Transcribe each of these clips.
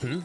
Hmm?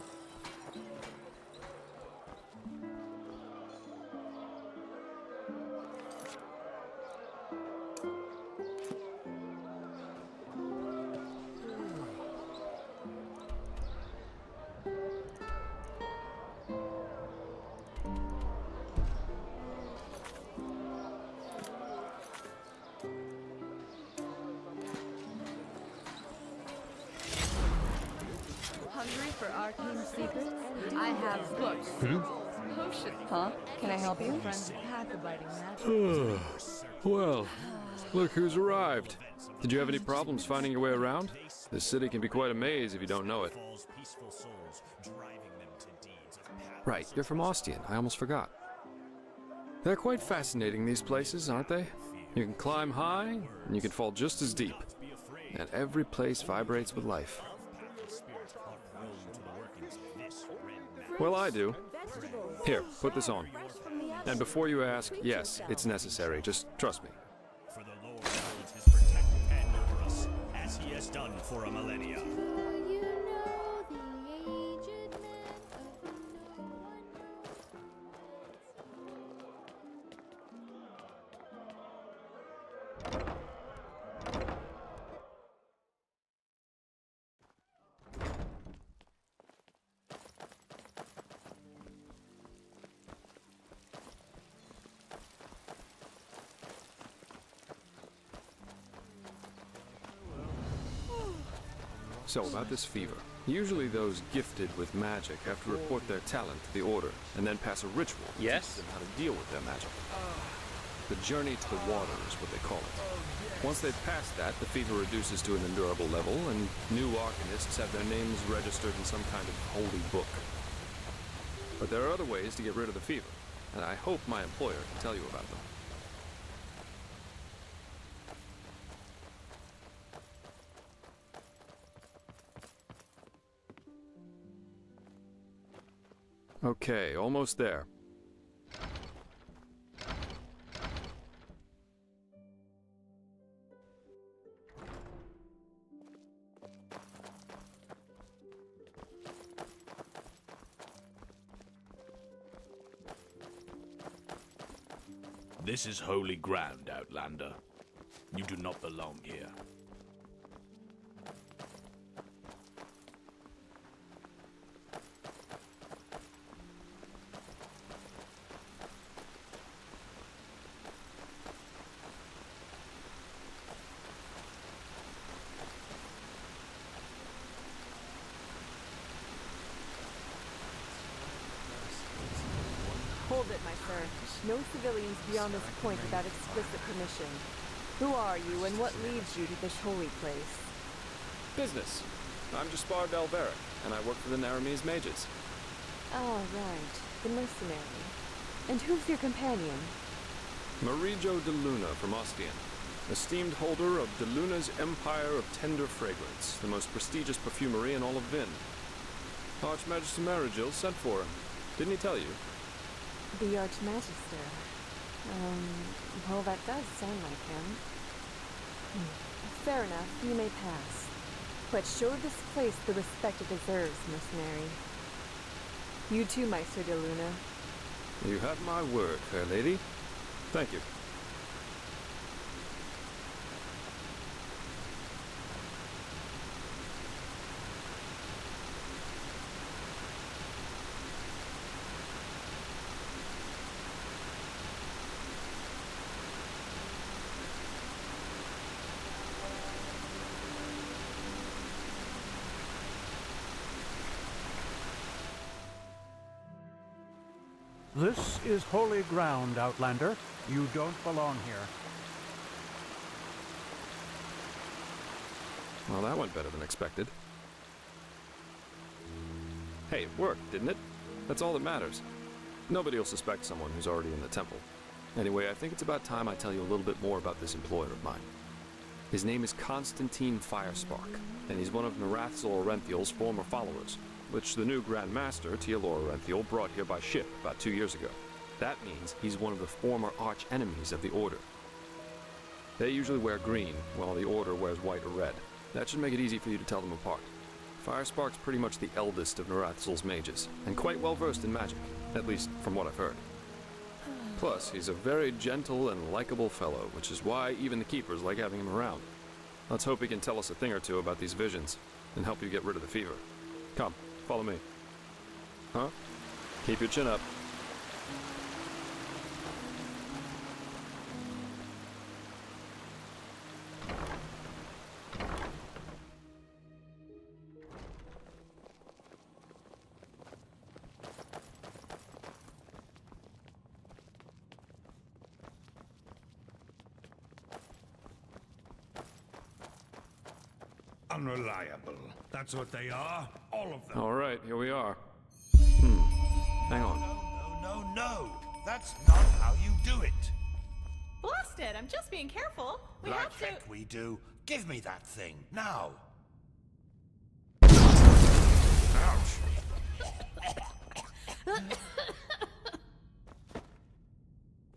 Hungry for arcane secrets? I have books. Potions. Huh? Can I help you? Friends path abiding magic. Well, look who's arrived. Did you have any problems finding your way around? This city can be quite a maze if you don't know it. Right, you're from Ostian. I almost forgot. They're quite fascinating, these places, aren't they? You can climb high, and you can fall just as deep. And every place vibrates with life. Well, I do. Here, put this on. And before you ask, yes, it's necessary. Just trust me. For the Lord holds his protective hand over us, as he has done for a millennia. So, about this fever. Usually those gifted with magic have to report their talent to the Order, and then pass a ritual to teach them how to deal with their magic. The journey to the water is what they call it. Once they've passed that, the fever reduces to an endurable level, and new arcanists have their names registered in some kind of holy book. But there are other ways to get rid of the fever, and I hope my employer can tell you about them. Okay, almost there. This is holy ground, Outlander. You do not belong here. Hold it, my sir. No civilians beyond this point without explicit permission. Who are you, and what leads you to this holy place? Business. I'm Jaspar Dalveric, and I work for the Naramese mages. Oh, right. The mercenary. And who's your companion? Marijo de Luna from Ostian, esteemed holder of de Luna's Empire of Tender Fragrance, the most prestigious perfumery in all of Vin. Archmagister Marigil sent for him. Didn't he tell you? The Archmagister. Well, that does sound like him. Fair enough, you may pass. But show this place the respect it deserves, mercenary. You too, Meister de Luna. You have my word, fair lady. Thank you. This is holy ground, Outlander. You don't belong here. Well, that went better than expected. Hey, it worked, didn't it? That's all that matters. Nobody will suspect someone who's already in the temple. Anyway, I think it's about time I tell you a little bit more about this employer of mine. His name is Constantine Firespark, and he's one of Narathzor Orenthiel's former followers, which the new Grand Master, Tialor Orenthiel, brought here by ship about 2 years ago. That means he's one of the former arch-enemies of the Order. They usually wear green, while the Order wears white or red. That should make it easy for you to tell them apart. Firespark's pretty much the eldest of Narathzor's mages, and quite well versed in magic, at least from what I've heard. Plus, he's a very gentle and likable fellow, which is why even the Keepers like having him around. Let's hope he can tell us a thing or two about these visions, and help you get rid of the fever. Come, follow me. Huh? Keep your chin up. Unreliable. That's what they are. All of them. All right, here we are. Hang on. No. That's not how you do it. Blast it! I'm just being careful. We Like have to. heck we do. Give me that thing, now. Ouch.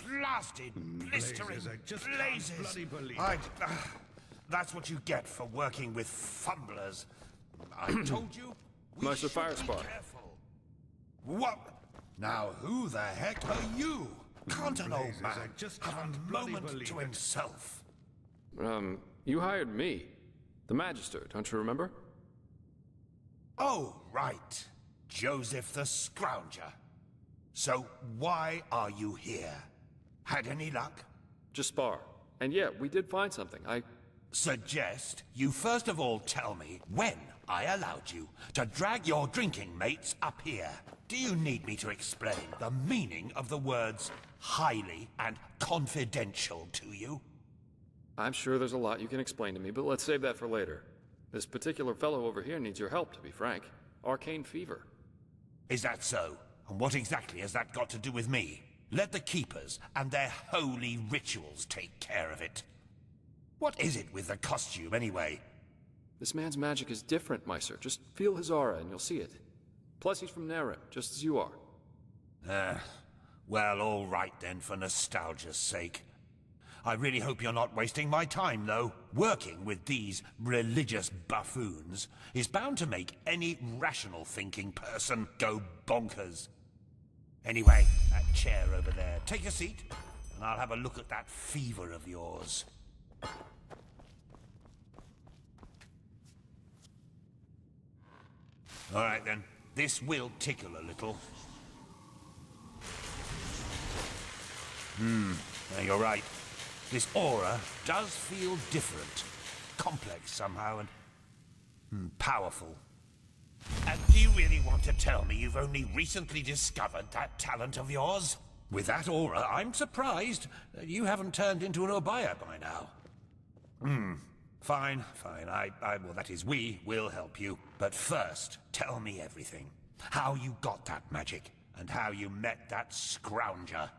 Blasted, blistering Blazes, I just blazes. can't bloody believe I, it. that's what you get for working with fumblers. I told you. We Master should be Firespark. careful. What? Now who the heck are you? Can't an old Blazes, man I just have can't a bloody moment believe to it. himself? You hired me. The Magister, don't you remember? Oh, right. Joseph the Scrounger. So why are you here? Had any luck? Just spar. And yeah, we did find something. Suggest you first of all tell me when I allowed you to drag your drinking mates up here. Do you need me to explain the meaning of the words highly and confidential to you? I'm sure there's a lot you can explain to me, but let's save that for later. This particular fellow over here needs your help, to be frank. Arcane fever. Is that so? And what exactly has that got to do with me? Let the Keepers and their holy rituals take care of it. What is it with the costume, anyway? This man's magic is different, Meister. Just feel his aura and you'll see it. Plus, he's from Nerim, just as you are. Well, all right then, for nostalgia's sake. I really hope you're not wasting my time, though. Working with these religious buffoons is bound to make any rational thinking person go bonkers. Anyway, that chair over there. Take a seat, and I'll have a look at that fever of yours. All right, then. This will tickle a little. Yeah, you're right. This aura does feel different. Complex somehow, and powerful. And do you really want to tell me you've only recently discovered that talent of yours? With that aura, I'm surprised that you haven't turned into an Obaya by now. Fine. Well, that is, we will help you. But first, tell me everything. How you got that magic, and how you met that Scrounger.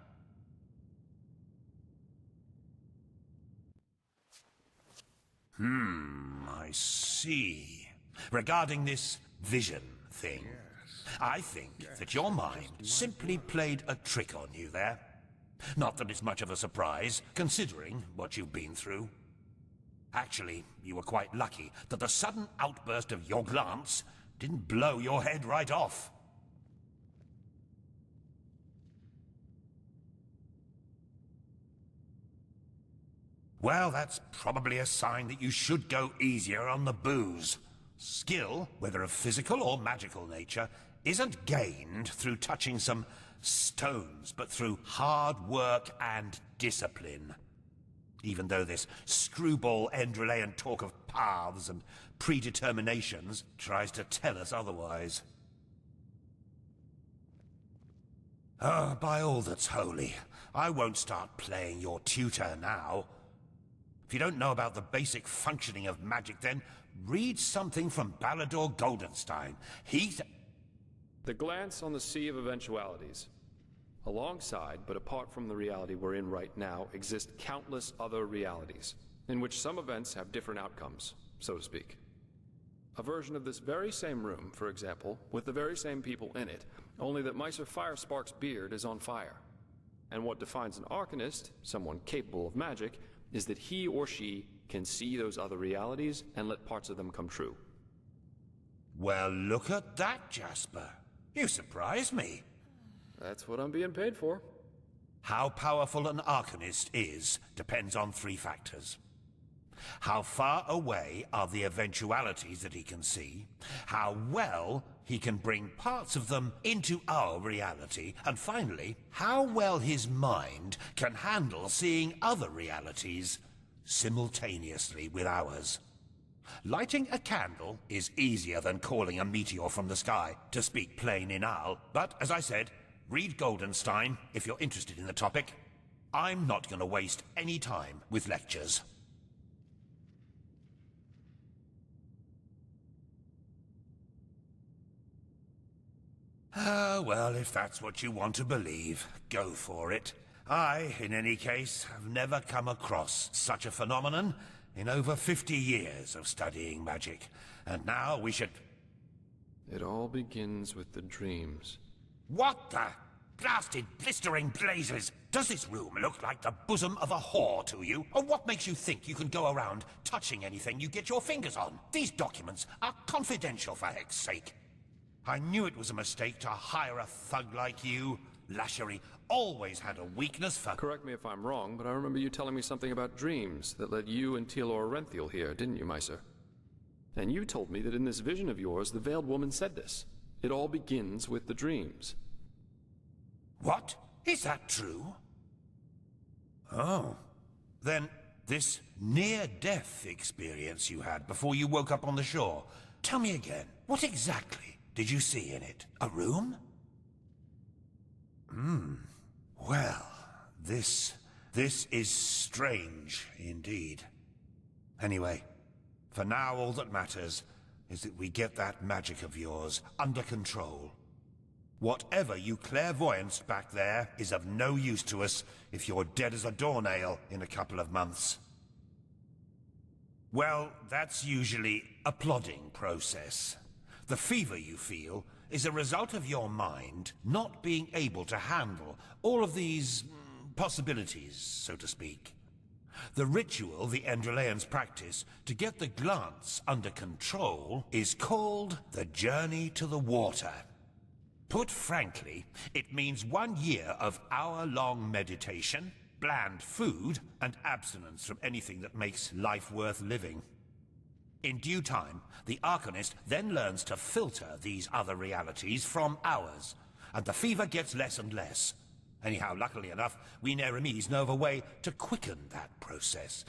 I see. Regarding this vision thing, I think that your mind simply played a trick on you there. Not that it's much of a surprise, considering what you've been through. Actually, you were quite lucky that the sudden outburst of your glance didn't blow your head right off. Well, that's probably a sign that you should go easier on the booze. Skill, whether of physical or magical nature, isn't gained through touching some stones, but through hard work and discipline. Even though this screwball Enderalian talk of paths and predeterminations tries to tell us otherwise. By all that's holy, I won't start playing your tutor now. If you don't know about the basic functioning of magic, then read something from Balador Goldenstein. The glance on the Sea of Eventualities. Alongside, but apart from the reality we're in right now, exist countless other realities, in which some events have different outcomes, so to speak. A version of this very same room, for example, with the very same people in it, only that Meister Firespark's beard is on fire. And what defines an Arcanist, someone capable of magic, is that he or she can see those other realities and let parts of them come true. Well, look at that, Jasper. You surprise me. That's what I'm being paid for. How powerful an Arcanist is depends on 3 factors. How far away are the eventualities that he can see, how well he can bring parts of them into our reality, and finally, how well his mind can handle seeing other realities simultaneously with ours. Lighting a candle is easier than calling a meteor from the sky, to speak plain inal, but as I said, read Goldenstein if you're interested in the topic. I'm not going to waste any time with lectures. Well, if that's what you want to believe, go for it. I, in any case, have never come across such a phenomenon in over 50 years of studying magic. And now we should... It all begins with the dreams. What the blasted blistering blazes? Does this room look like the bosom of a whore to you? Or what makes you think you can go around touching anything you get your fingers on? These documents are confidential, for heck's sake. I knew it was a mistake to hire a thug like you. Lashery always had a weakness for... Correct me if I'm wrong, but I remember you telling me something about dreams that led you and Tealor Renthiel here, didn't you, Meiser? And you told me that in this vision of yours, the Veiled Woman said this. It all begins with the dreams. What? Is that true? Oh. Then this near-death experience you had before you woke up on the shore. Tell me again, what exactly did you see in it? A room? Well, this is strange indeed. Anyway, for now all that matters is that we get that magic of yours under control. Whatever you clairvoyanced back there is of no use to us if you're dead as a doornail in a couple of months. Well, that's usually a plodding process. The fever you feel is a result of your mind not being able to handle all of these possibilities, so to speak. The ritual the Enderalians practice to get the glance under control is called the Journey to the Water. Put frankly, it means 1 year of hour-long meditation, bland food, and abstinence from anything that makes life worth living. In due time, the Arcanist then learns to filter these other realities from ours, and the fever gets less and less. Anyhow, luckily enough, we Neremes know of a way to quicken that process.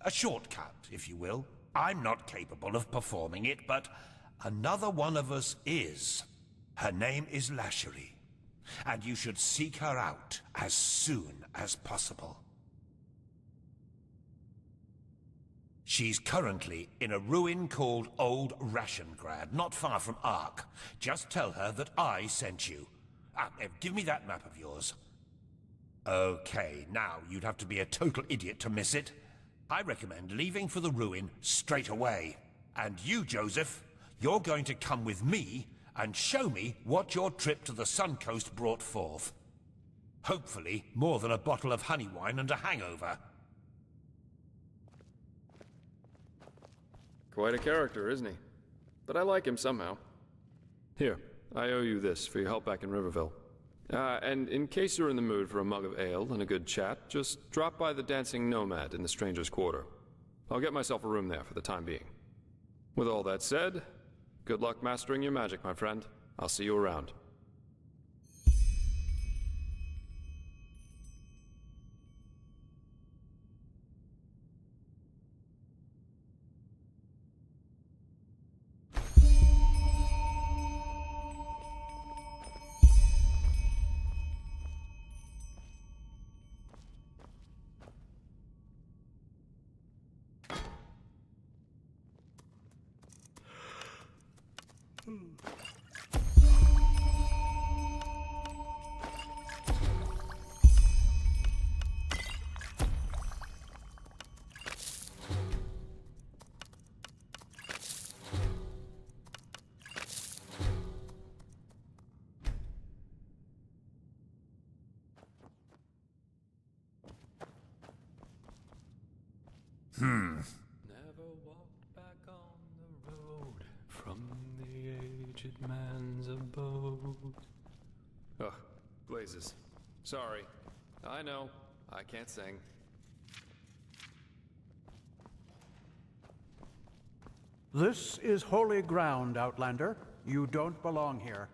A shortcut, if you will. I'm not capable of performing it, but another one of us is. Her name is Lashery, and you should seek her out as soon as possible. She's currently in a ruin called Old Rashengrad, not far from Ark. Just tell her that I sent you. Give me that map of yours. Okay, now you'd have to be a total idiot to miss it. I recommend leaving for the ruin straight away. And you, Joseph, you're going to come with me and show me what your trip to the Sun Coast brought forth. Hopefully, more than a bottle of honey wine and a hangover. Quite a character, isn't he? But I like him somehow. Here, I owe you this for your help back in Riverville. And in case you're in the mood for a mug of ale and a good chat, just drop by the Dancing Nomad in the Stranger's Quarter. I'll get myself a room there for the time being. With all that said, good luck mastering your magic, my friend. I'll see you around. Never walk back on the road from the aged man's abode. Ugh, blazes. Sorry. I know. I can't sing. This is holy ground, Outlander. You don't belong here.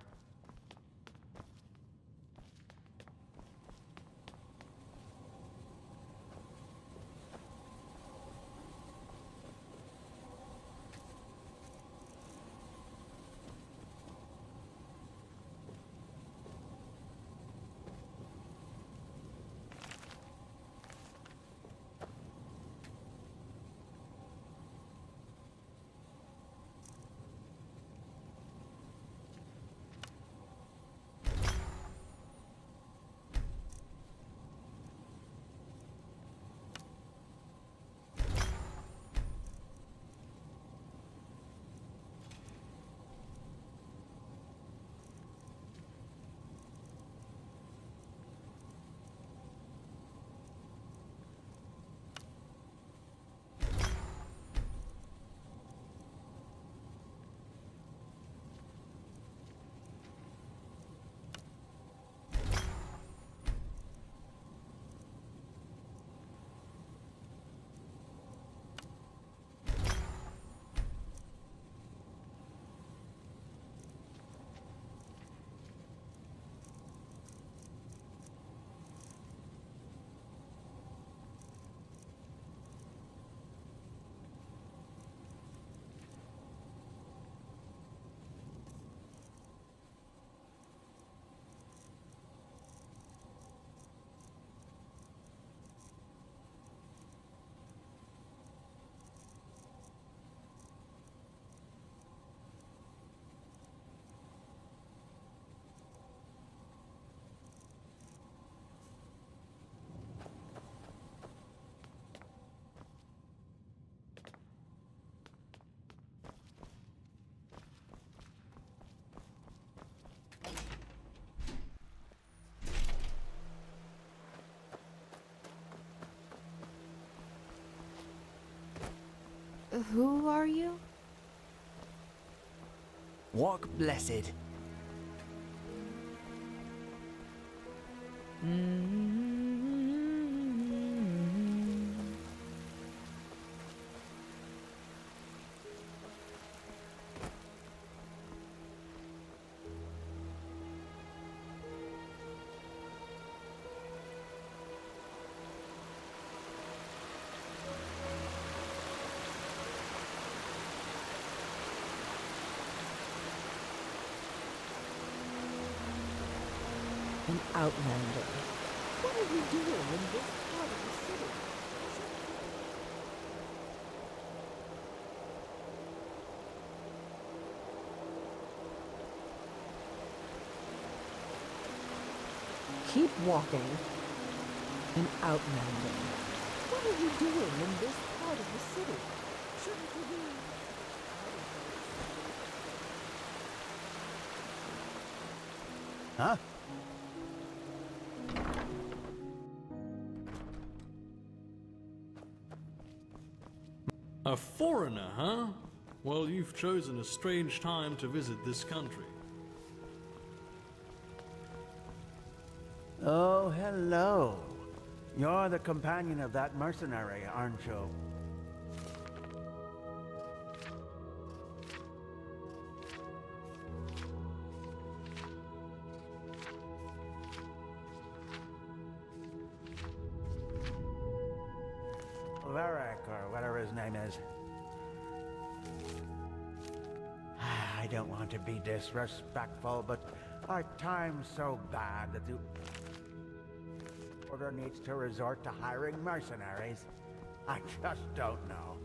Who are you? Walk blessed. An outlander. What are you doing in this part of the city? Keep walking. An outlander. What are you doing in this part of the city? Shouldn't you be... Huh? A foreigner, huh? Well, you've chosen a strange time to visit this country. Oh, hello. You're the companion of that mercenary, aren't you? Varric, or whatever his name is. I don't want to be disrespectful, but our time's so bad that the Order needs to resort to hiring mercenaries. I just don't know.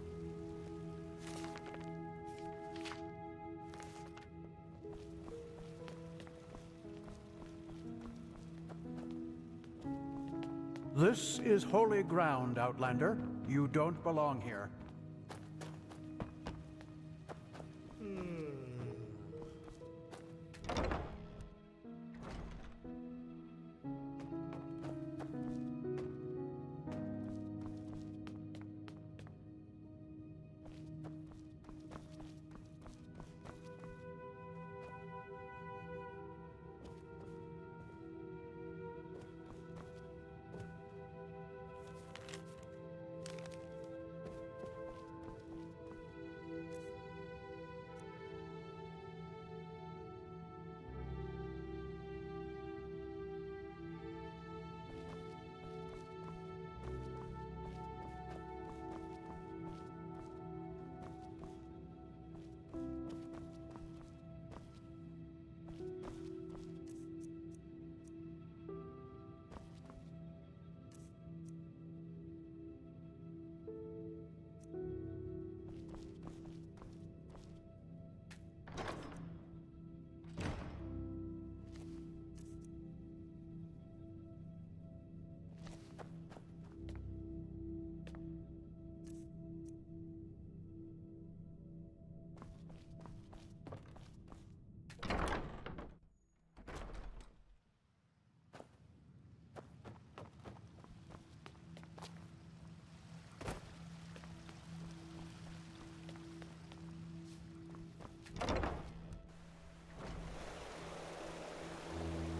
This is holy ground, Outlander. You don't belong here.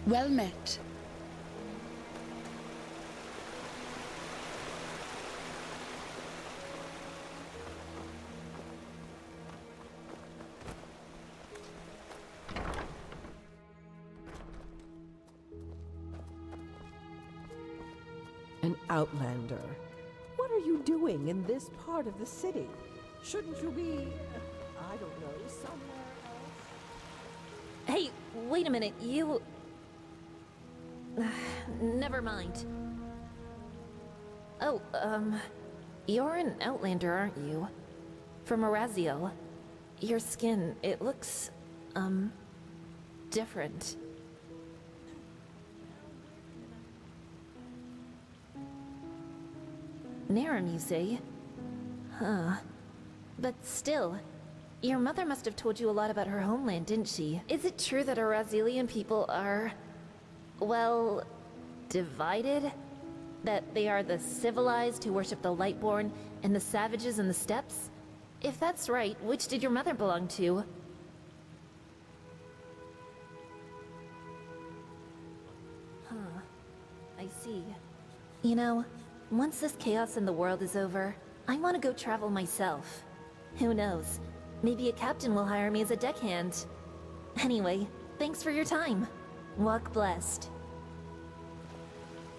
Well met. An outlander. What are you doing in this part of the city? Shouldn't you be, I don't know, somewhere else? Hey, wait a minute, you... Never mind. Oh, you're an outlander, aren't you? From Araziel. Your skin, it looks, different. Narum, you say? Huh. But still, your mother must have told you a lot about her homeland, didn't she? Is it true that Arazelian people are... well... divided? That they are the civilized who worship the Lightborn, and the savages in the steppes? If that's right, which did your mother belong to? Huh. I see. You know, once this chaos in the world is over, I want to go travel myself. Who knows? Maybe a captain will hire me as a deckhand. Anyway, thanks for your time. Walk blessed.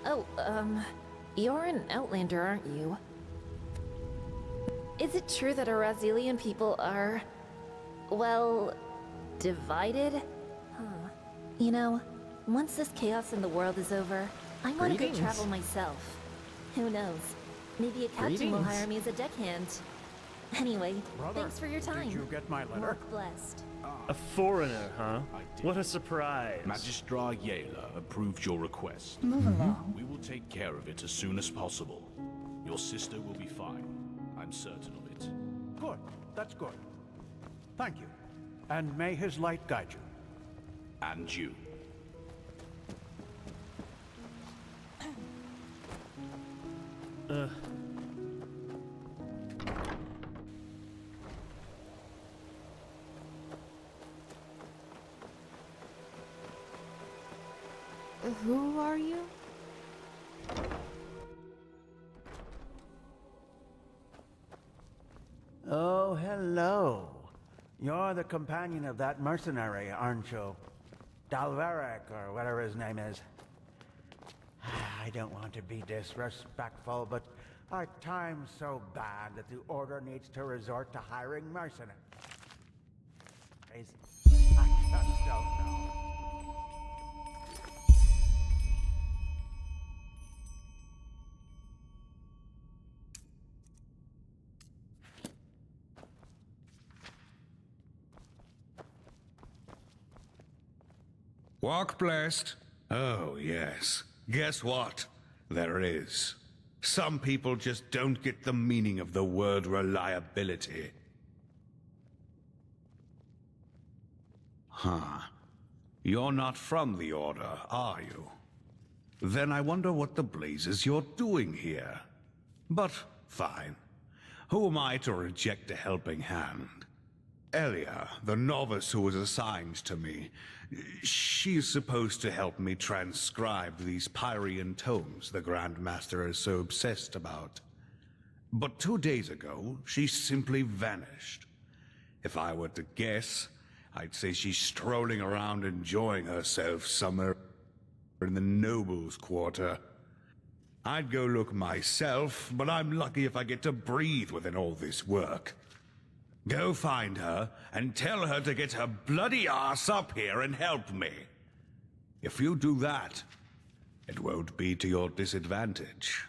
Oh, you're an outlander, aren't you? Is it true that Arazelian people are... well... divided? Huh. You know, once this chaos in the world is over, I want to go travel myself. Who knows? Maybe a captain will hire me as a deckhand. Anyway, Brother, thanks for your time. Did you get my letter? Walk blessed. A foreigner, huh? What a surprise. Magistra Yela approved your request. Move along. We will take care of it as soon as possible. Your sister will be fine. I'm certain of it. Good. That's good. Thank you. And may his light guide you. And you. Who are you? Oh, hello. You're the companion of that mercenary, aren't you? Dalveric, or whatever his name is. I don't want to be disrespectful, but our time's so bad that the Order needs to resort to hiring mercenaries. I just don't know. Walk blessed. Oh, yes. Guess what? There is. Some people just don't get the meaning of the word reliability. Huh. You're not from the Order, are you? Then I wonder what the blazes you're doing here. But, fine. Who am I to reject a helping hand? Elia, the novice who was assigned to me, she's supposed to help me transcribe these Pyrian tomes the Grand Master is so obsessed about. But 2 days ago, she simply vanished. If I were to guess, I'd say she's strolling around enjoying herself somewhere in the Nobles' Quarter. I'd go look myself, but I'm lucky if I get to breathe within all this work. Go find her, and tell her to get her bloody ass up here and help me. If you do that, it won't be to your disadvantage.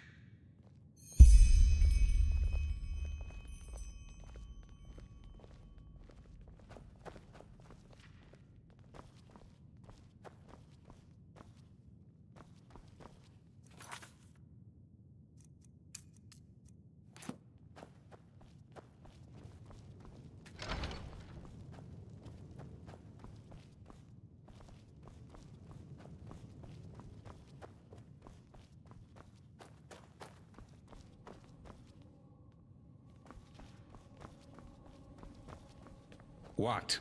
What?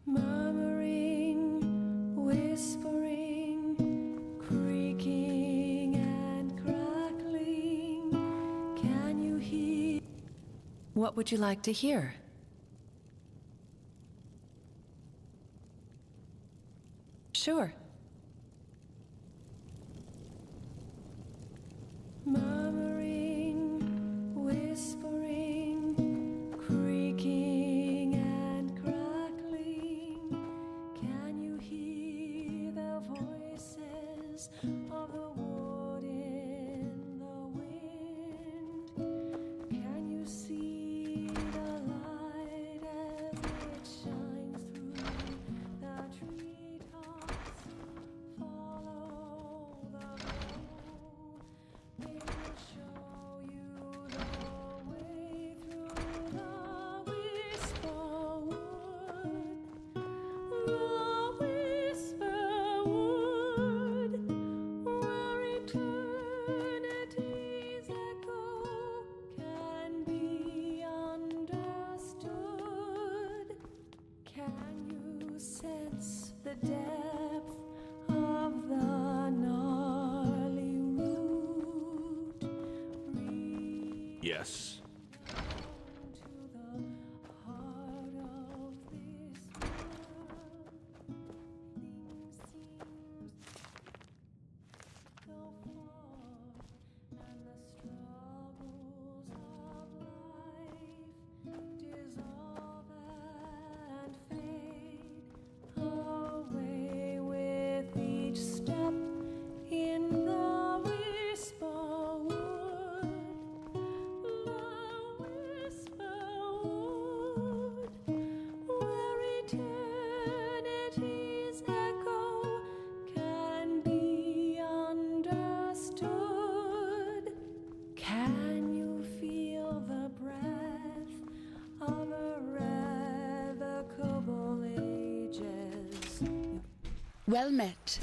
Murmuring, whispering, creaking and crackling. Can you hear? What would you like to hear? Sure. Murmuring, whispering, creaking and crackling. Can you hear the voices of the wood in the wind? Can you see the light as it shines through the treetops? Follow the glow. They will show you the way through the whisper wood. The whisper wood, where eternity's echo can be understood. Can you sense the depth of the gnarly root? Yes. To the heart of this world, things seem so far, and the struggles of life dissolve and fade away with each step in the whisper wood. The whisper wood, where eternity's echo can be understood. Can you feel the breath of irrevocable ages? Well met.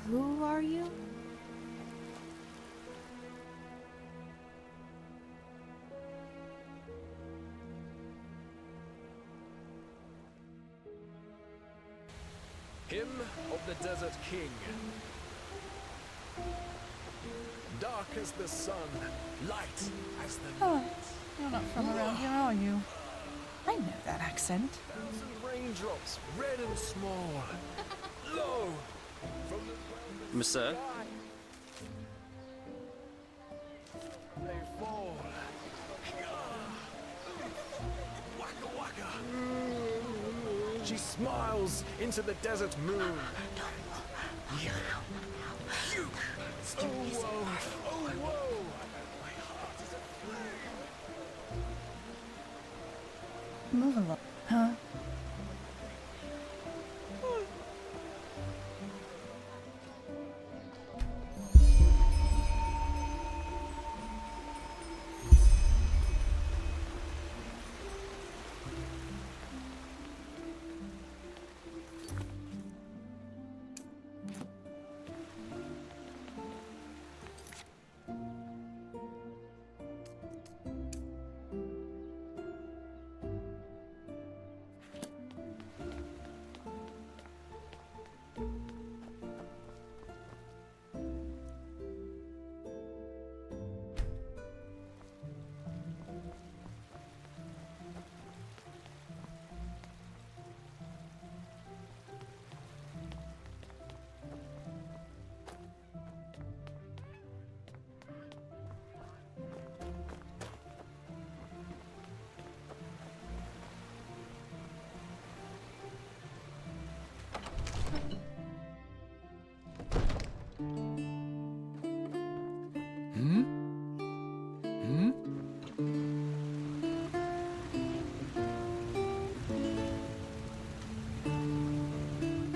Who are you? Him of the Desert King. dark as the sun, light as the Oh, you're not from around here, are you? I know that accent. thousand raindrops, red and small. Lo, from the Monsieur? they fall. Waka waka. She smiles into the desert moon. Oh, whoa. Oh, whoa. Move along, huh?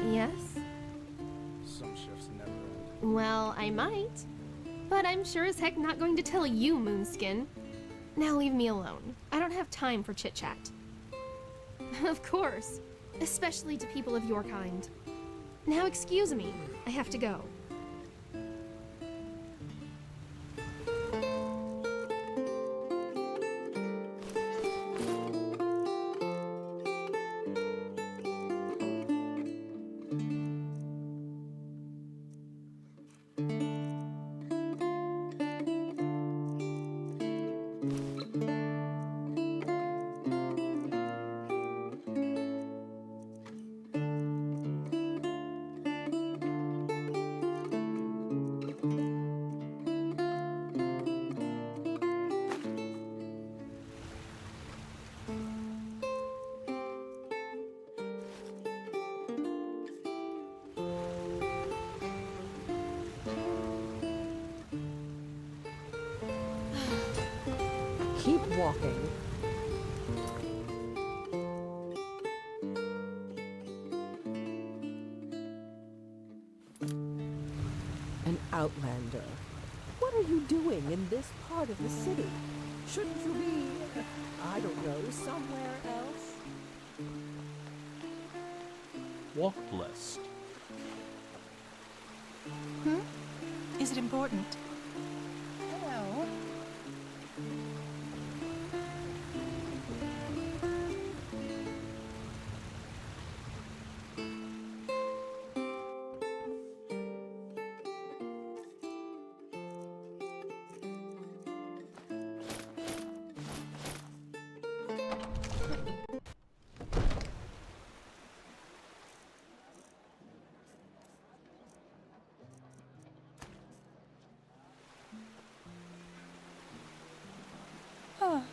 Yes? Some shifts never end. Well, I might. But I'm sure as heck not going to tell you, Moonskin. Now leave me alone. I don't have time for chit-chat. Of course. Especially to people of your kind. Now excuse me. I have to go. Keep walking. An outlander. What are you doing in this part of the city? Shouldn't you be, I don't know, somewhere else? Walk blessed. Is it important? Hello? Oh,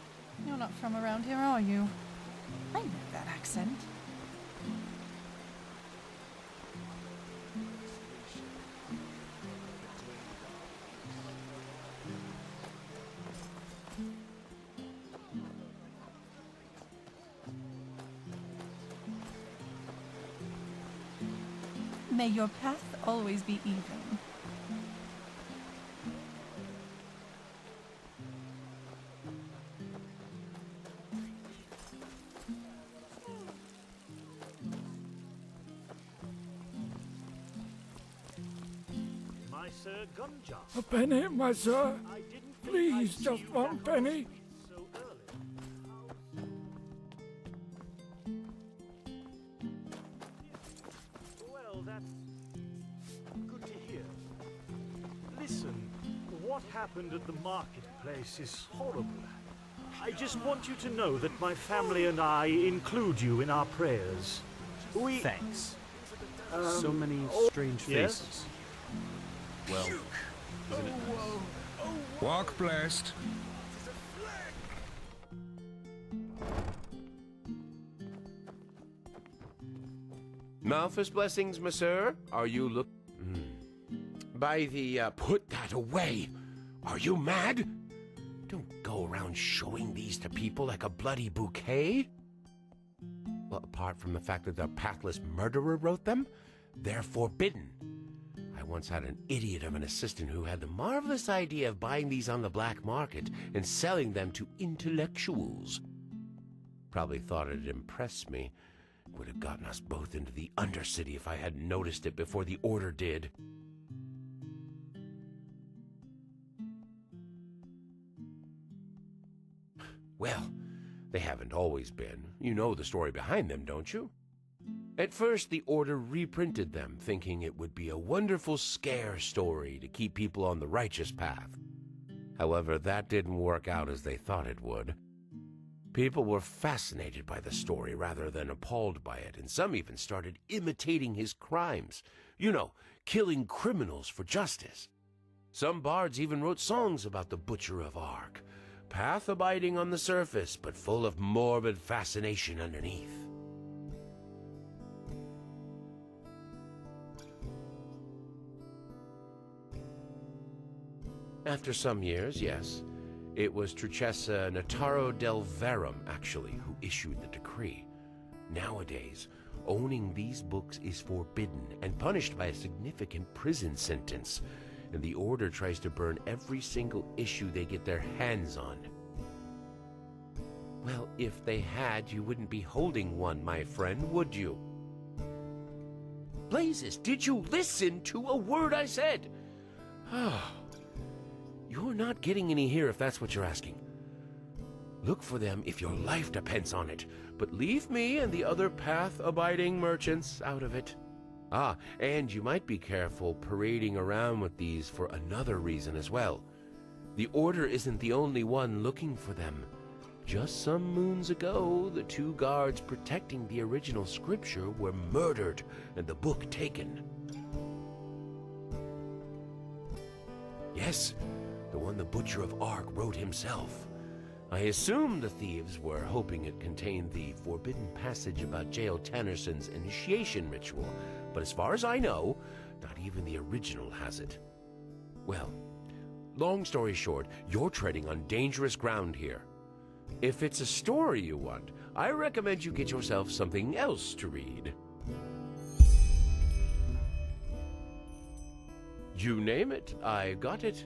you're not from around here, are you? I know that accent. May your path always be even. My Sir Gunjar. A penny, my sir. Please, just one penny. So early. Well, that's good to hear. Listen, what happened at the marketplace is horrible. I just want you to know that my family and I include you in our prayers. Thanks. So many strange yes? faces. Well, isn't it nice? Walk blessed. Malthus blessings, monsieur. Are you look... By the, put that away. Are you mad? Don't go around showing these to people like a bloody bouquet. Well, apart from the fact that the pathless murderer wrote them, they're forbidden. I once had an idiot of an assistant who had the marvelous idea of buying these on the black market and selling them to intellectuals. Probably thought it'd impress me. Would have gotten us both into the Undercity if I hadn't noticed it before the Order did. Well, they haven't always been. You know the story behind them, don't you? At first, the Order reprinted them, thinking it would be a wonderful scare story to keep people on the righteous path. However, that didn't work out as they thought it would. People were fascinated by the story rather than appalled by it, and some even started imitating his crimes. You know, killing criminals for justice. Some bards even wrote songs about the Butcher of Ark, path-abiding on the surface, but full of morbid fascination underneath. After some years, yes, it was Truchessa Nataro del Verum, actually, who issued the decree. Nowadays, owning these books is forbidden and punished by a significant prison sentence, and the Order tries to burn every single issue they get their hands on. Well, if they had, you wouldn't be holding one, my friend, would you? Blazes, did you listen to a word I said? You're not getting any here if that's what you're asking. Look for them if your life depends on it, but leave me and the other path-abiding merchants out of it. Ah, and you might be careful parading around with these for another reason as well. The Order isn't the only one looking for them. Just some moons ago, the 2 guards protecting the original scripture were murdered and the book taken. Yes, the one the Butcher of Ark wrote himself. I assume the thieves were hoping it contained the forbidden passage about Jael Tannerson's initiation ritual, but as far as I know, not even the original has it. Well, long story short, you're treading on dangerous ground here. If it's a story you want, I recommend you get yourself something else to read. You name it, I got it.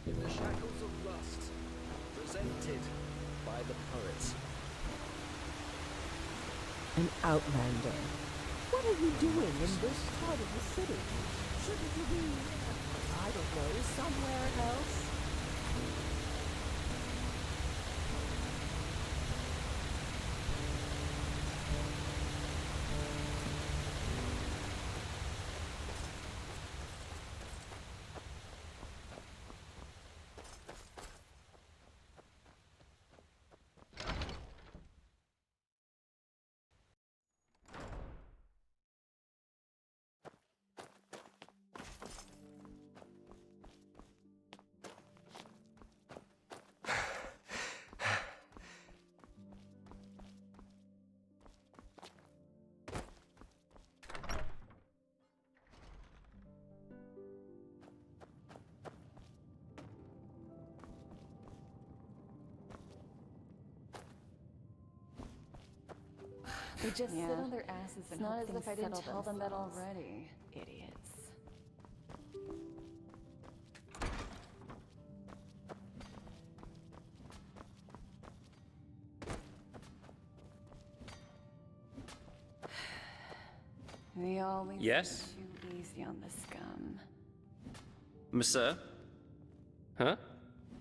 In the shackles of lust, presented by the poets. An outlander. What are you doing in this part of the city? Shouldn't you be, I don't know, somewhere else? They just Yeah. sit on their asses and It's not hope as if things I didn't settle tell them that themselves. already. Idiots. We always Yes? go too easy on the scum. Monsieur? Huh?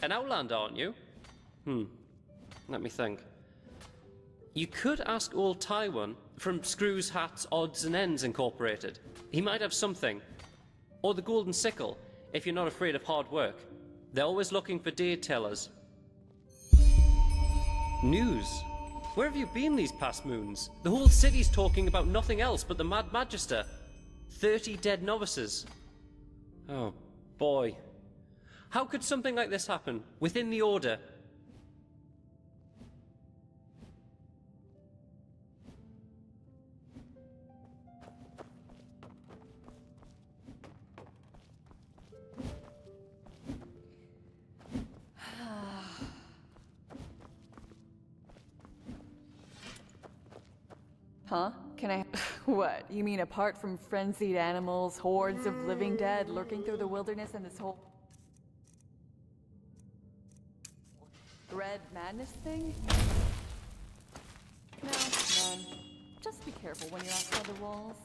An Outlander, aren't you? Let me think. You could ask old Taiwan from Screws, Hats, Odds and Ends Incorporated. He might have something. Or the Golden Sickle, if you're not afraid of hard work. They're always looking for day tellers. News? Where have you been these past moons? The whole city's talking about nothing else but the Mad Magister. 30 dead novices. Oh, boy. How could something like this happen within the Order? Huh? Can I... What? You mean apart from frenzied animals, hordes of living dead lurking through the wilderness and this whole... Red madness thing? No, none. Just be careful when you're outside the walls.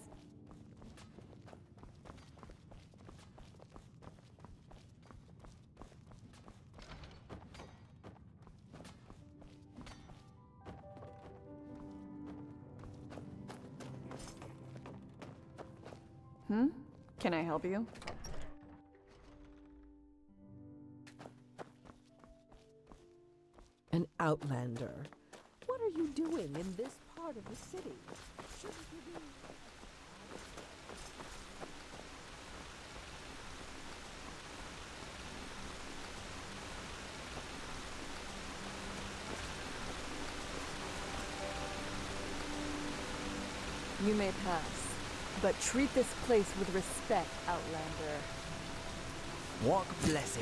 Can I help you? An outlander. What are you doing in this part of the city? Shouldn't you be... You may pass, but treat this place with respect, Outlander. Walk blessed.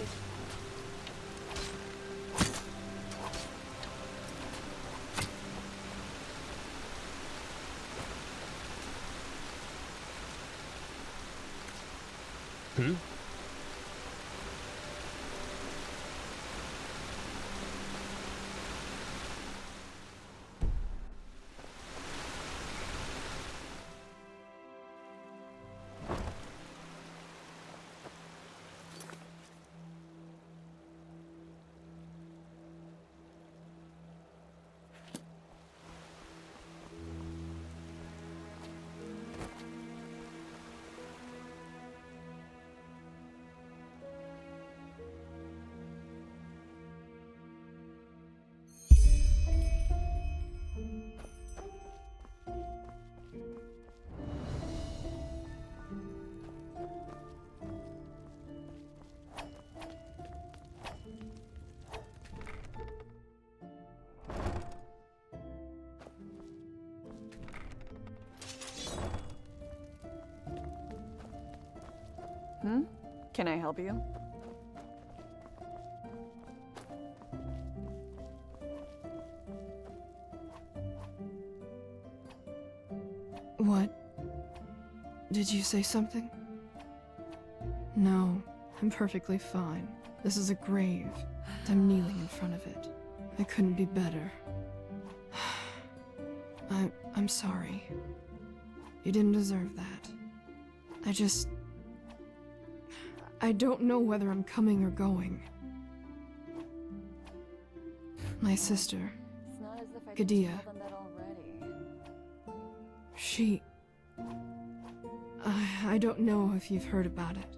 Can I help you? What? Did you say something? No, I'm perfectly fine. This is a grave. I'm kneeling in front of it. I couldn't be better. I'm sorry. You didn't deserve that. I don't know whether I'm coming or going. My sister, It's not as if I Gadea. didn't tell them that already. she... I don't know if you've heard about it,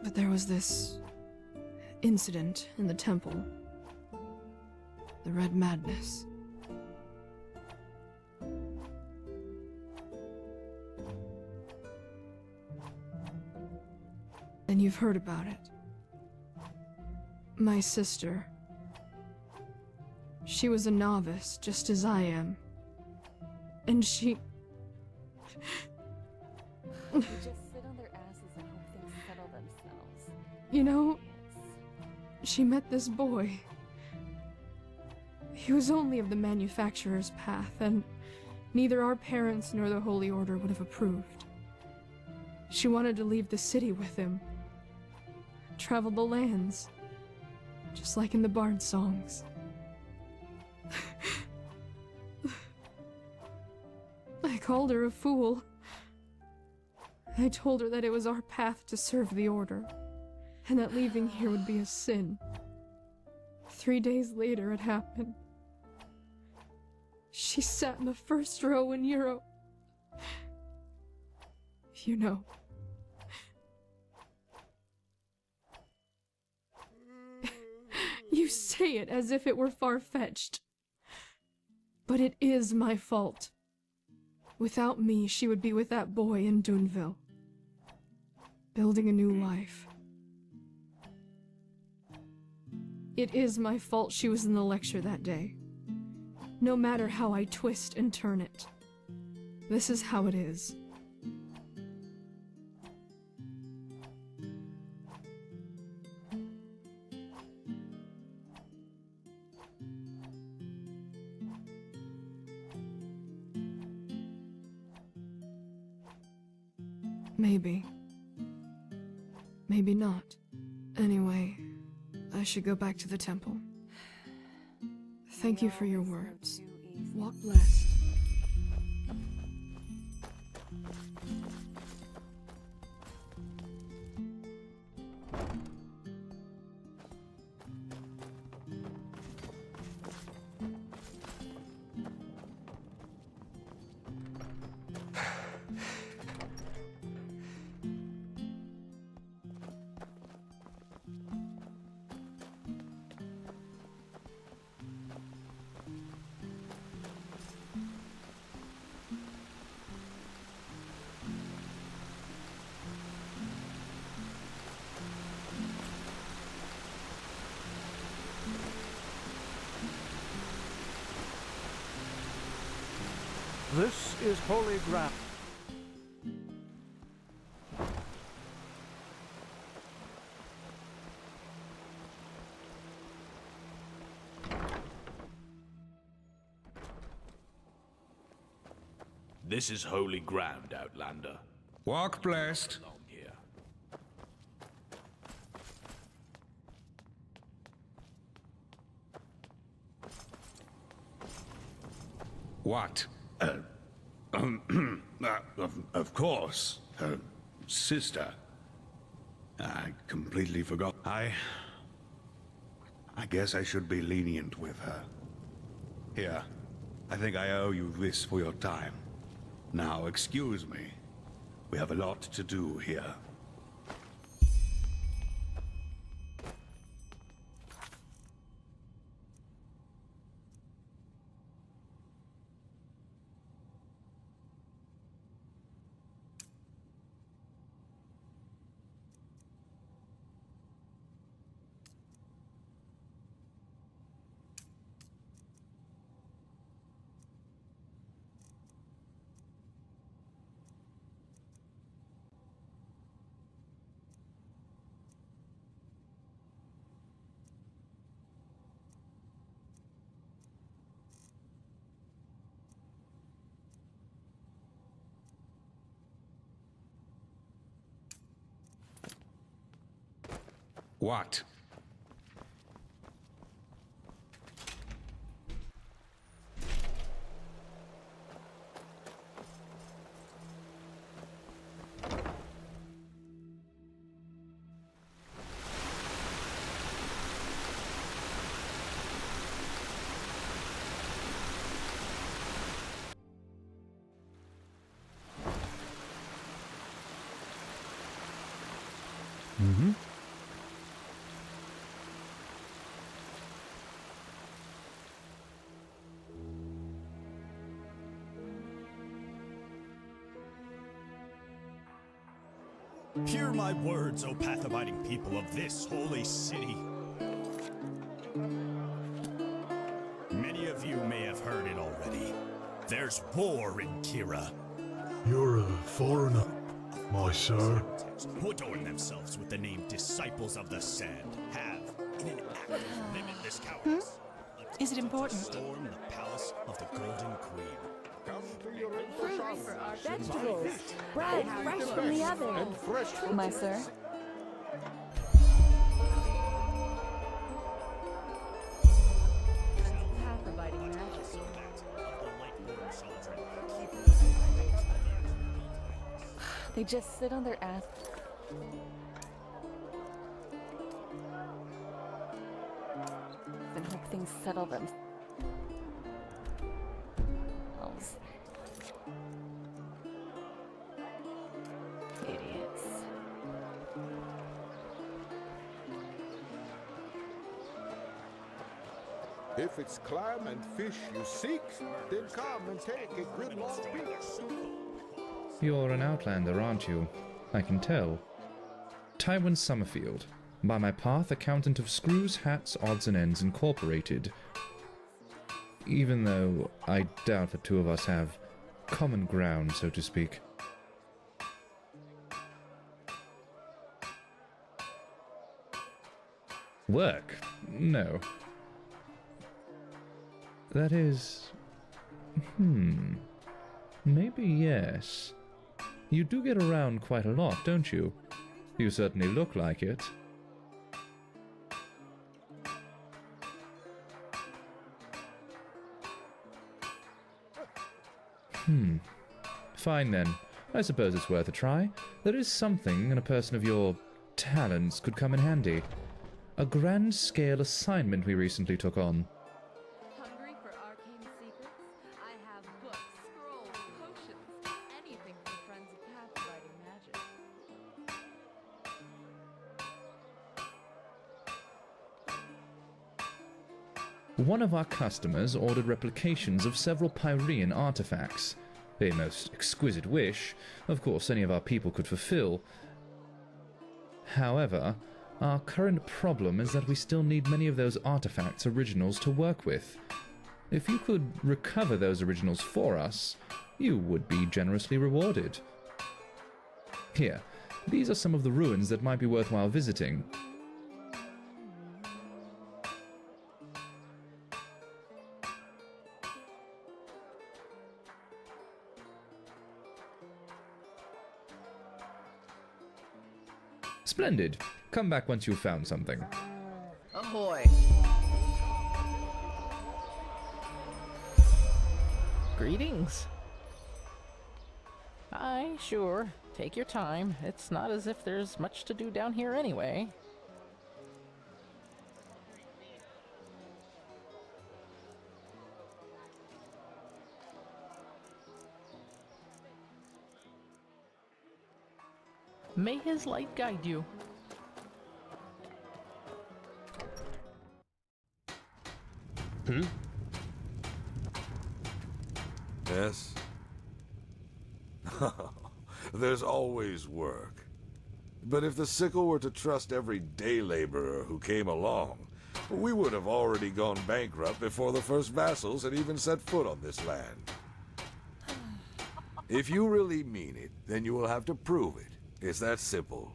but there was this incident in the temple. The Red Madness. And you've heard about it. My sister. She was a novice, just as I am. And she... They just sit on their asses and hope things settle themselves. You know, she met this boy. He was only of the manufacturer's path, and Neither our parents nor the Holy Order would have approved. She wanted to leave the city with him. Travel the lands. Just like in the bard songs. I called her a fool. I told her that it was our path to serve the Order, and that leaving here would be a sin. 3 days later, it happened. She sat in the first row in Europe. You know. You say it as if it were far-fetched. But it is my fault. Without me, she would be with that boy in Dunville, building a new life. It is my fault she was in the lecture that day. No matter how I twist and turn it, this is how it is. Maybe. Maybe not. Anyway, I should go back to the temple. Thank you for your words. Walk blessed. This is holy ground. This is holy ground, Outlander. Walk blessed. Along here. What? Of course. Her sister. I completely forgot. I guess I should be lenient with her. Here. I think I owe you this for your time. Now, excuse me. We have a lot to do here. What? Mm-hmm. Hear my words, O path-abiding people of this holy city. Many of you may have heard it already. There's war in Kira. You're a foreigner, my sir. Who adorn themselves with the name Disciples of the Sand have, in an act of limitless cowardice, Is it important? storm the palace of the Golden Queen. Vegetables, bread, fresh from the oven. My sir? They just sit on their ass. And hope things settle them. Idiots. If it's clam and fish you seek, then come and take a good long peek. You're an outlander, aren't you? I can tell. Tywin Summerfield, by my path accountant of Screws, Hats, Odds and Ends Incorporated. Even though I doubt the two of us have common ground, so to speak. Work? No. That is... Maybe yes. You do get around quite a lot, don't you? You certainly look like it. Fine then. I suppose it's worth a try. There is something, and a person of your talents could come in handy. A grand-scale assignment we recently took on. Hungry for arcane secrets? I have books, scrolls, potions, anything for friends of pathfighting magic. One of our customers ordered replications of several Pyrean artifacts. A most exquisite wish, of course any of our people could fulfill. However, our current problem is that we still need many of those artifacts' originals to work with. If you could recover those originals for us, you would be generously rewarded. Here, these are some of the ruins that might be worthwhile visiting. Splendid. Come back once you've found something. Ahoy! Greetings. Aye, sure. Take your time. It's not as if there's much to do down here anyway. May his light guide you. Yes? There's always work. But if the sickle were to trust every day laborer who came along, we would have already gone bankrupt before the first vassals had even set foot on this land. If you really mean it, then you will have to prove it. It's that simple.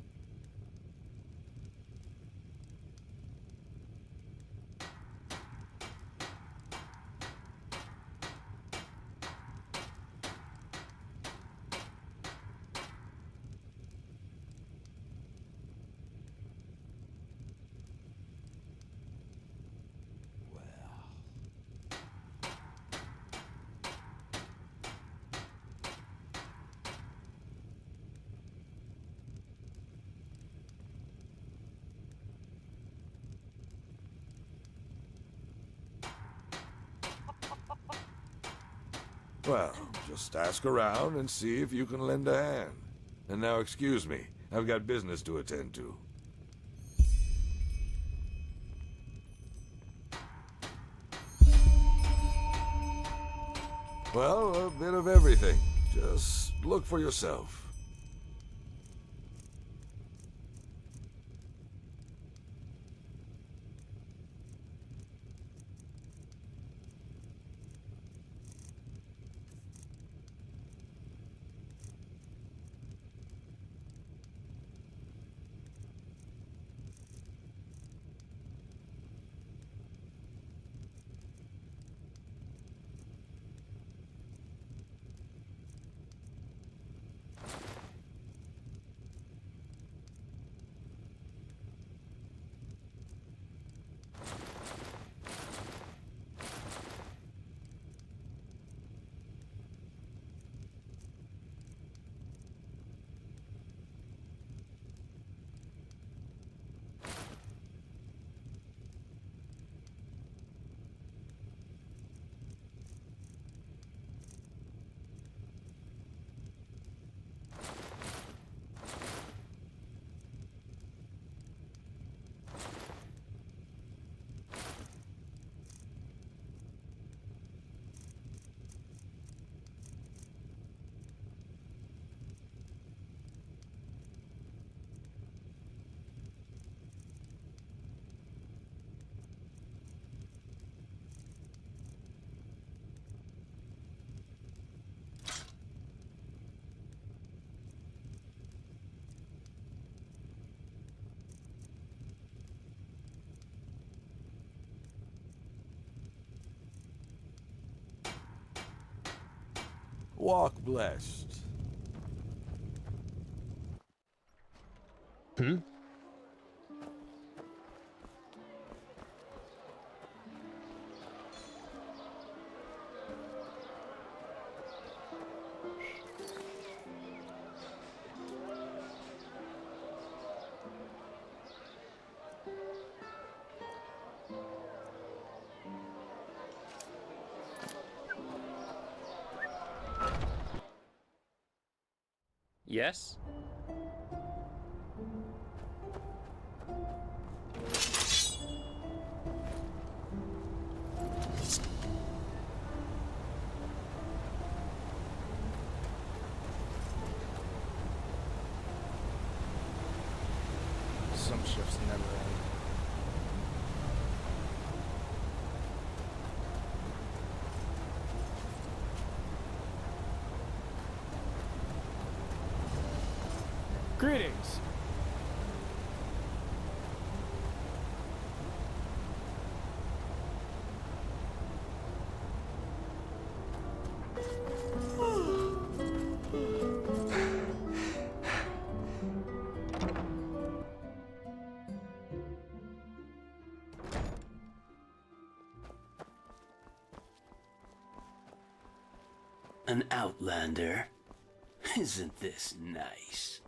Well, just ask around and see if you can lend a hand. And now excuse me, I've got business to attend to. Well, a bit of everything. Just look for yourself. Walk blessed. Hmm? Yes? Some shifts never end. Greetings. An outlander? Isn't this nice?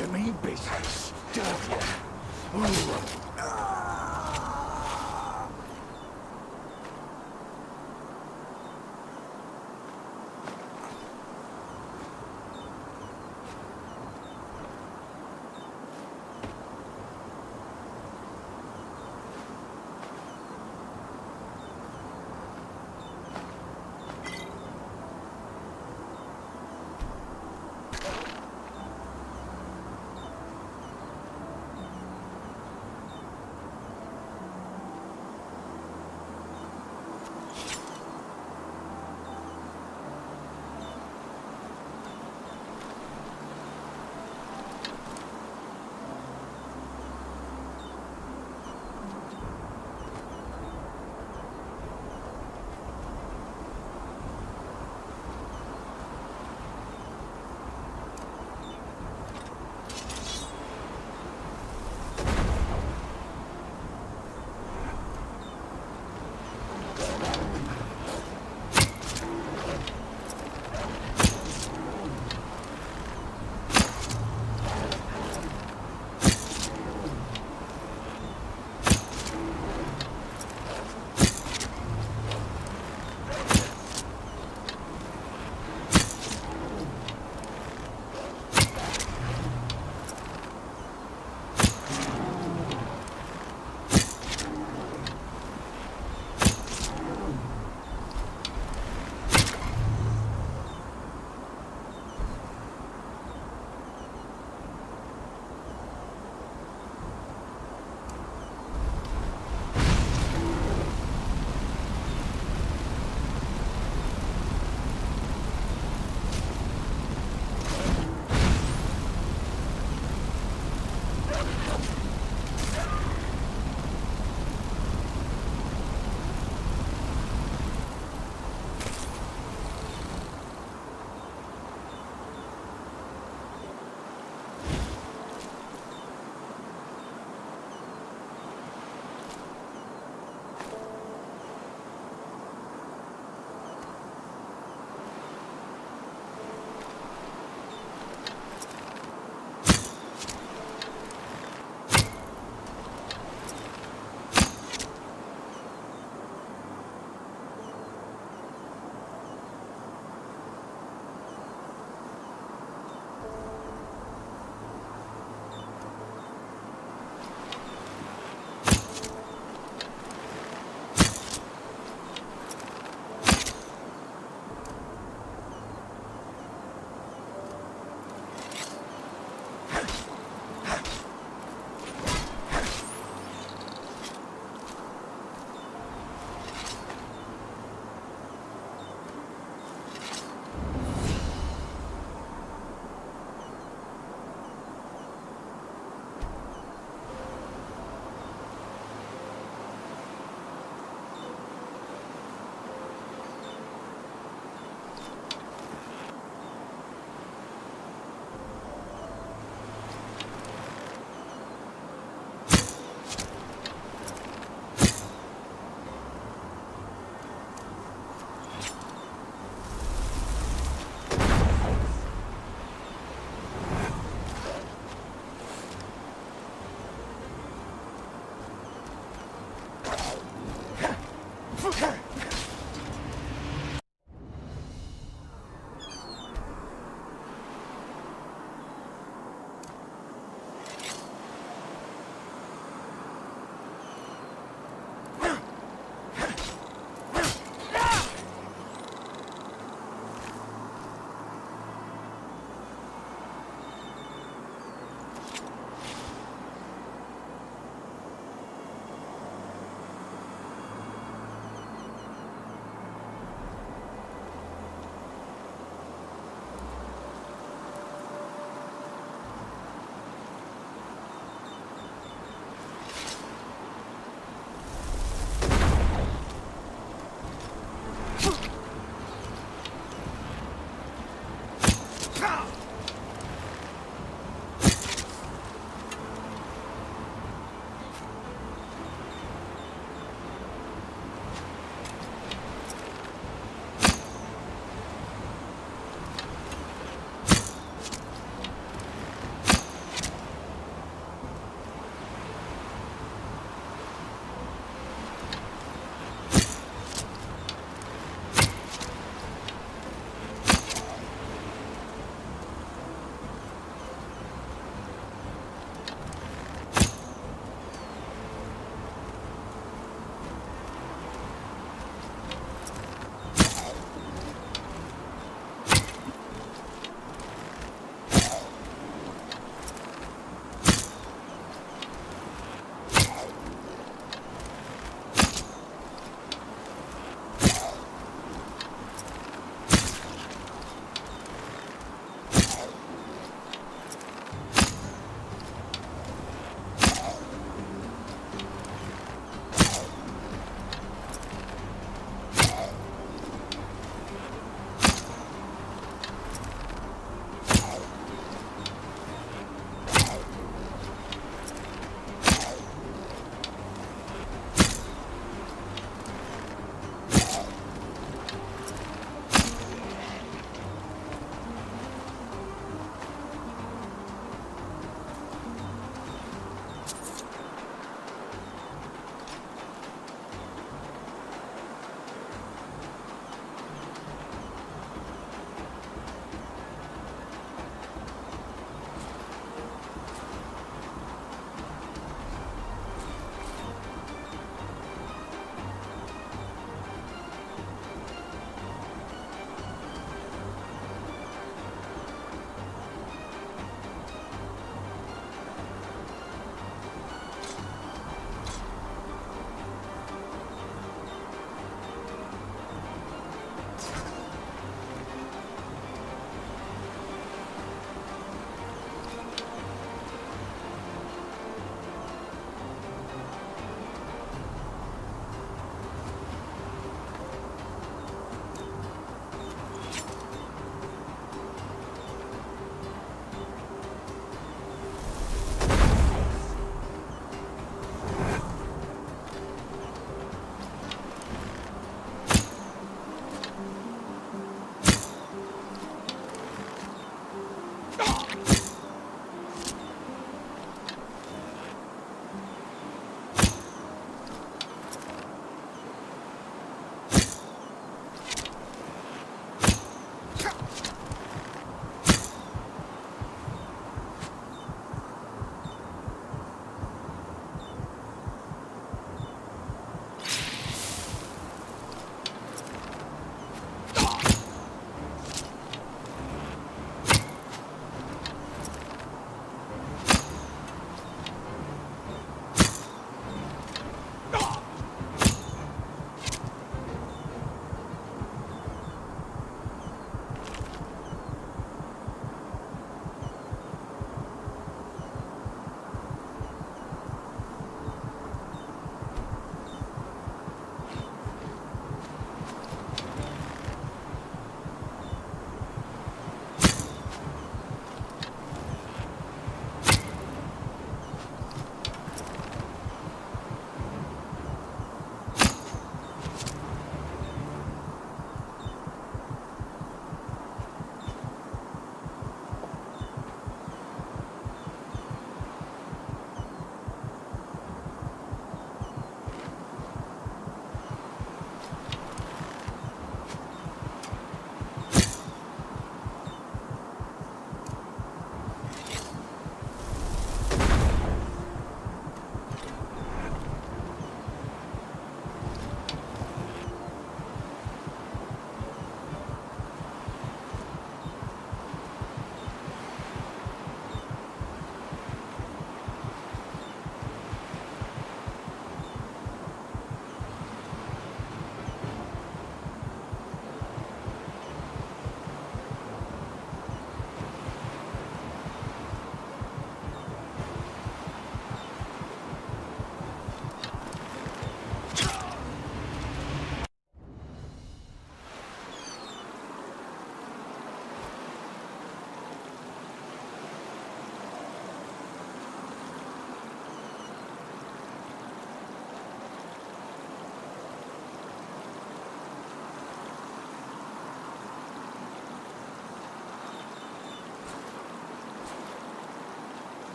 You mean business, don't you?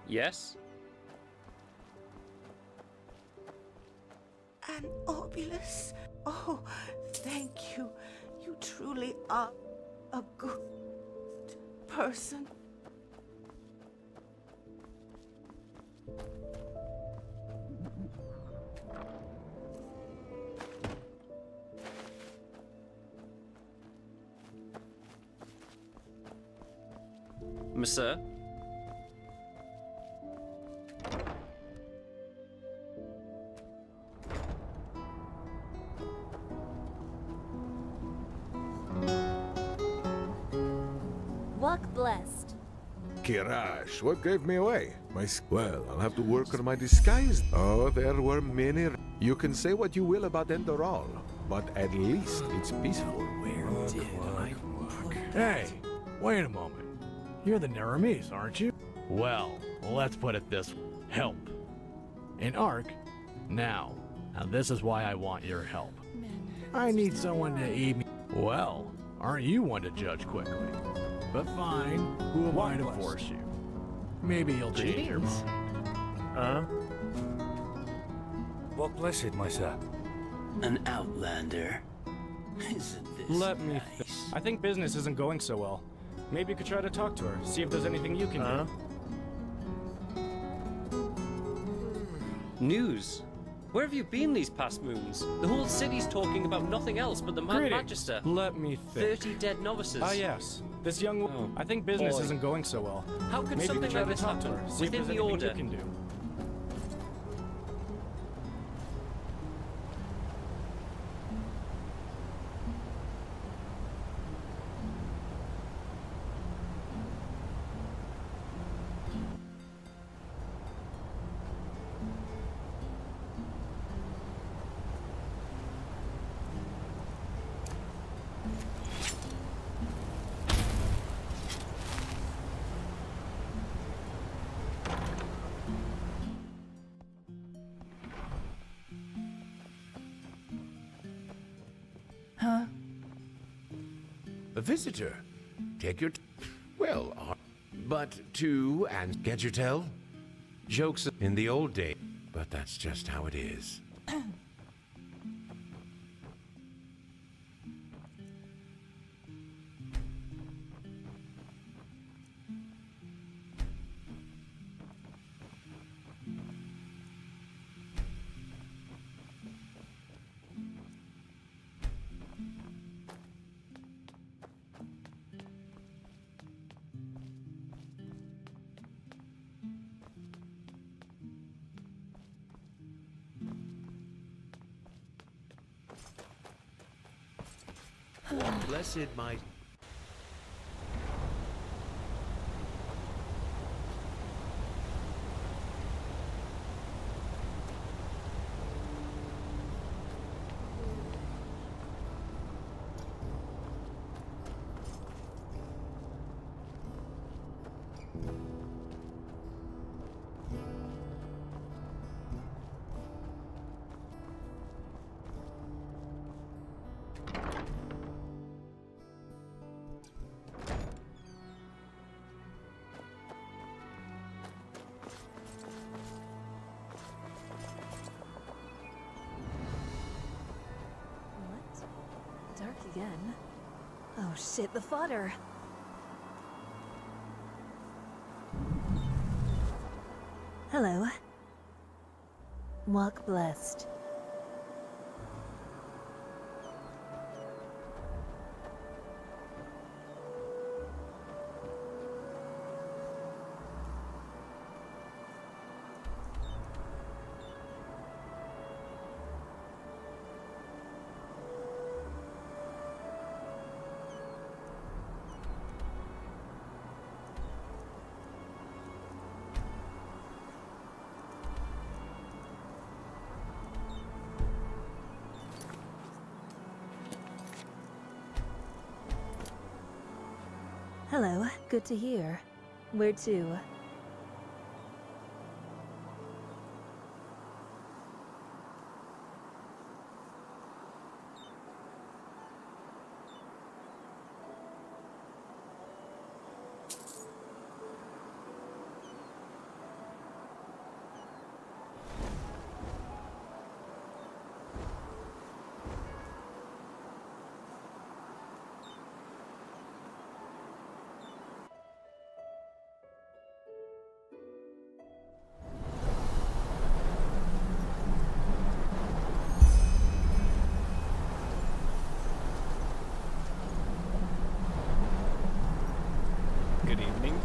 Yes? An obulus? Oh, thank you. You truly are a good person. Monsieur? Walk blessed. Kirash, what gave me away? Well, I'll have to work on my disguise. Oh, there were many. You can say what you will about ENDERAL, but at least it's peaceful. Where did I park? Hey, wait a moment. You're the Naramis, aren't you? Well, let's put it this way. Help. An Ark? Now this is why I want your help. I need someone to aid me. Well, aren't you one to judge quickly? But fine, who am I to force you? Maybe you'll change your mind. Huh? What blessed, my sir? An outlander? Isn't this Let me nice? I think business isn't going so well. Maybe you could try to talk to her, see if there's anything you can do. News? Where have you been these past moons? The whole city's talking about nothing else but the Mad Greetings. Magister. Let me think. 30 dead novices. Ah, yes. This young... I think business boy. isn't going so well. How could Maybe something you could try like to this talk to happen her, see if within there's the anything order? you can do. Huh? A visitor. Take your... well, but to and get your tell? Jokes in the old days, but that's just how it is. Blessed might... Dark again. Oh shit, the fodder. Hello. Walk blessed. Hello, good to hear. Where to? Good evening.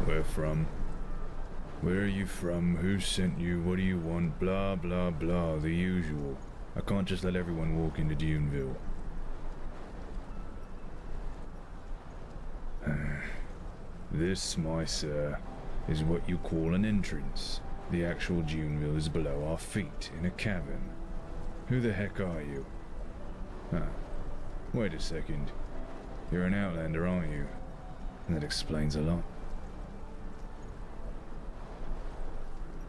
Where from? Where are you from? Who sent you? What do you want? Blah, blah, blah. The usual. I can't just let everyone walk into Duneville. This, my sir, is what you call an entrance. The actual Duneville is below our feet, in a cavern. Who the heck are you? Wait a second. You're an outlander, aren't you? That explains a lot.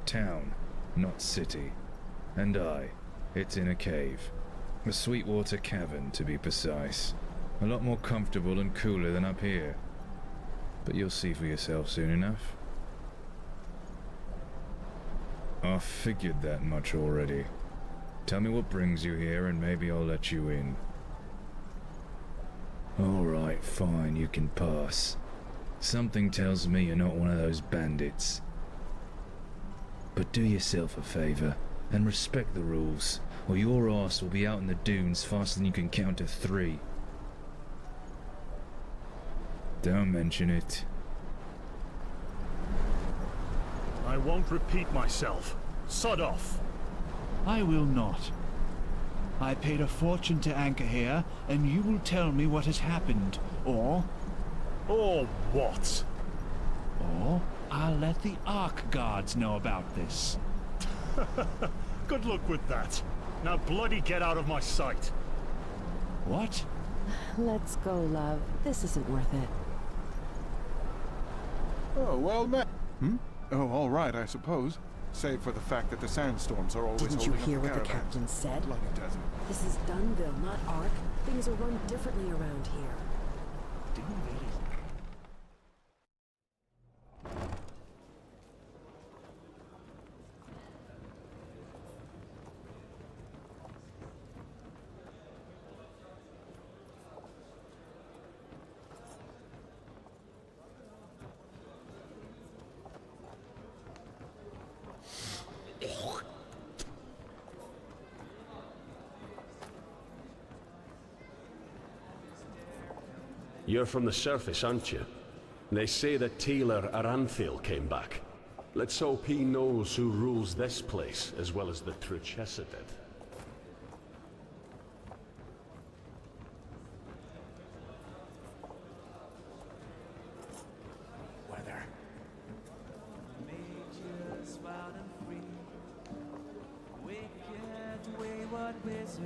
Town, not city. And it's in a cave. A Sweetwater cavern, to be precise. A lot more comfortable and cooler than up here. But you'll see for yourself soon enough. I figured that much already. Tell me what brings you here and maybe I'll let you in. Alright, fine, you can pass. Something tells me you're not one of those bandits. But do yourself a favor and respect the rules, or your ass will be out in the dunes faster than you can count to 3. Don't mention it. I won't repeat myself. Sod off. I will not. I paid a fortune to anchor here, and you will tell me what has happened, or... Or what? Or I'll let the Ark Guards know about this. Good luck with that. Now bloody get out of my sight. What? Let's go, love. This isn't worth it. Oh, well met. Oh, all right, I suppose. Save for the fact that the sandstorms are always Didn't you holding hear up the what the caravans. captain said? Bloody desert. This is Dunville, not Ark. Things are run differently around here. You're from the surface, aren't you? They say that Taylor Aranthil came back. Let's hope he knows who rules this place as well as the Truchessa did. what wizards?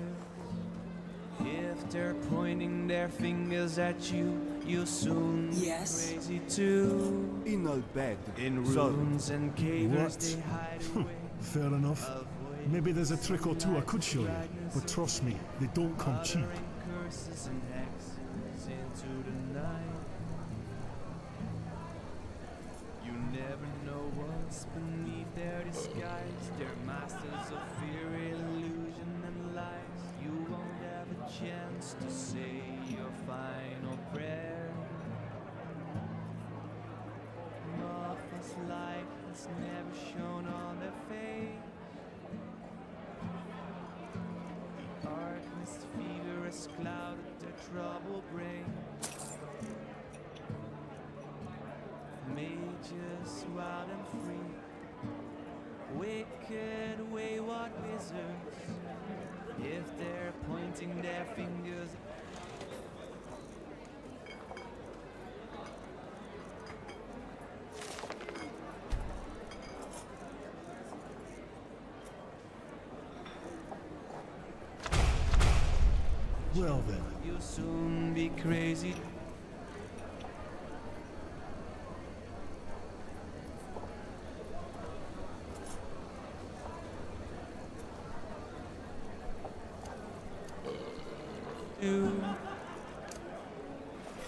If they're pointing their fingers at you, you'll soon be crazy too. In no bed. In ruins and caves What? they hide away. Fair enough. Maybe there's a trick or two I could show you, but trust me, they don't come cheap. Uttering curses and hexes into the night. You never know what's beneath their disguise. They're masters of fear, illusion, and lies. You won't have a chance to say your final prayer. Martha's light has never shone on their face. The darkness fever has clouded their troubled brain. Mages wild and free, wicked wayward wizards. If they're pointing their fingers. Well then. You'll soon be crazy.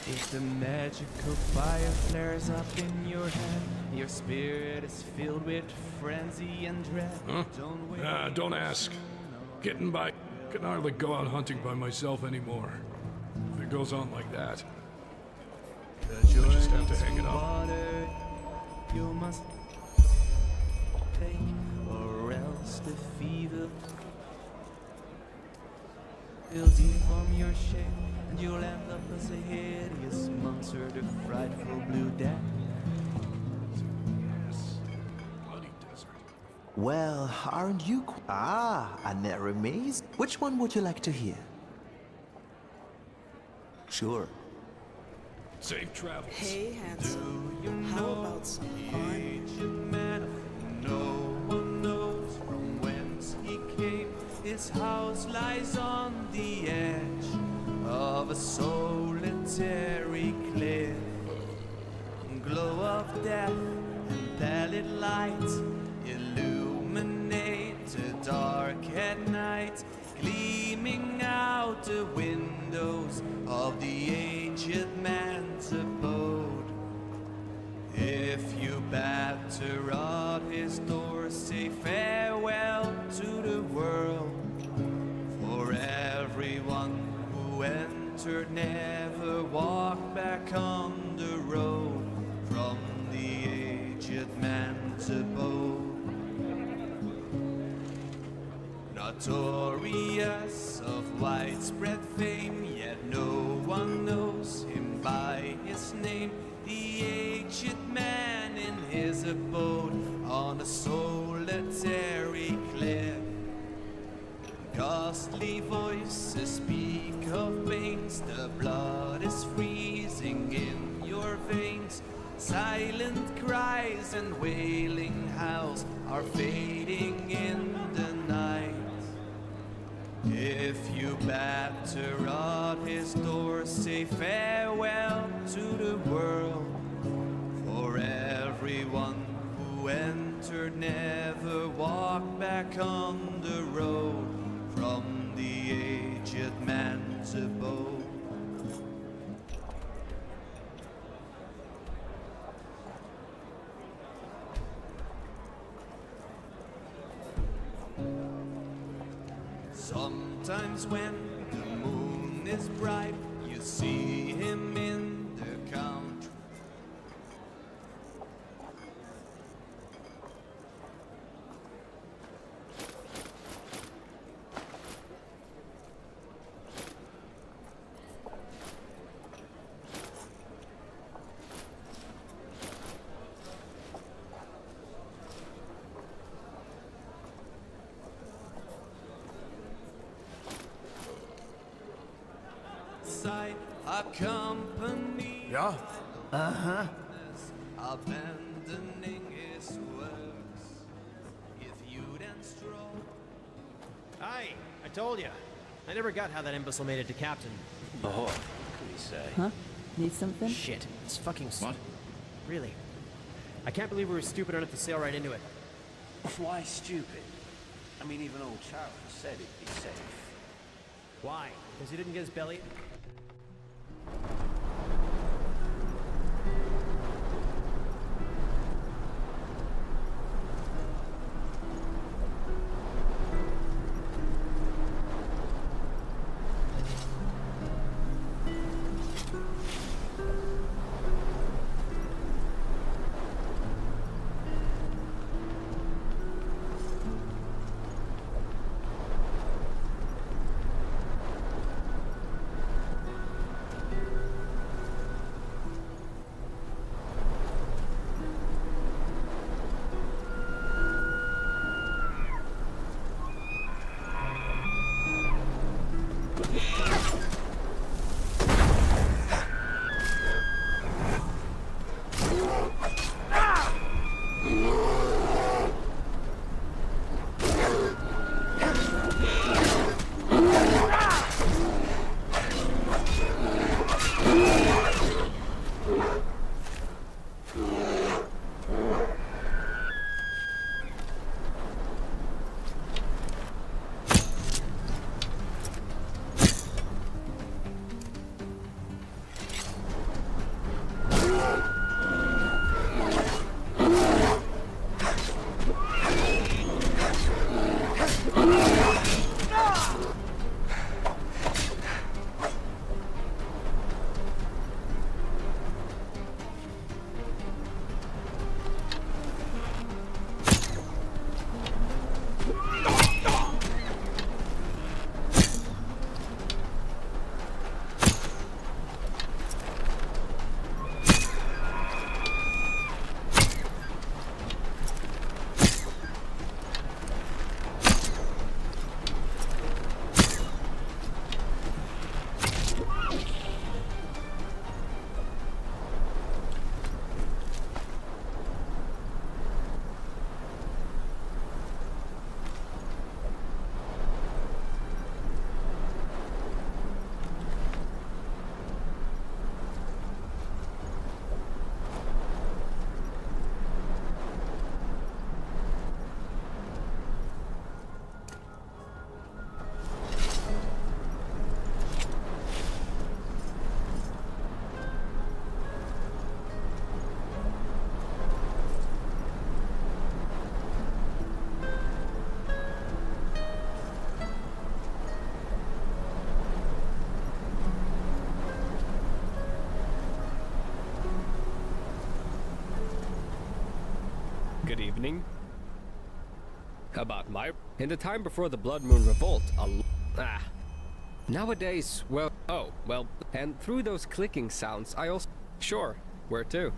If the magical fire flares up in your head, your spirit is filled with frenzy and dread. Huh? Don't wait. Don't ask. Getting by. Can hardly go out hunting by myself anymore. If it goes on like that, I just have to hang it up. Water, you must take, or else the fever will deep from your shame, and you'll end up as a hideous monster, the frightful blue death. Well, aren't you? A narrow maze? Which one would you like to hear? Sure. Safe travels. Hey, handsome. How about some fun? Man, no one knows from whence he came. His house lies on the edge of a solitary cliff. Glow of death and pallid light illuminate the dark at night, gleaming out the windows of the aged man's abode. If you batter at his door, say farewell to the world. For everyone who entered never walked back on the road from the aged man's abode. Notorious of widespread fame, yet no one knows him by his name. The aged man in his abode on a solitary cliff. Ghostly voices speak of veins, the blood is freezing in your veins. Silent cries and wailing howls are fading in the night. If you batter at his door, say farewell to the world. For everyone who entered never walked back on the road from the aged man's abode. Sometimes when the moon is bright, you see him in the country. A company. Yeah? Uh-huh. Abandoning his works. If you then stroll. Aye, I told you. I never got how that imbecile made it to captain. Oh, what can we say? Huh? Need something? Shit. It's fucking what? Really. I can't believe we were stupid enough to sail right into it. Why stupid? I mean, even old Charles said it'd be safe. Why? Because he didn't get his belly... Good evening. About my... In the time before the Blood Moon Revolt, nowadays, well... Oh, well, and through those clicking sounds, I also... Sure, where to?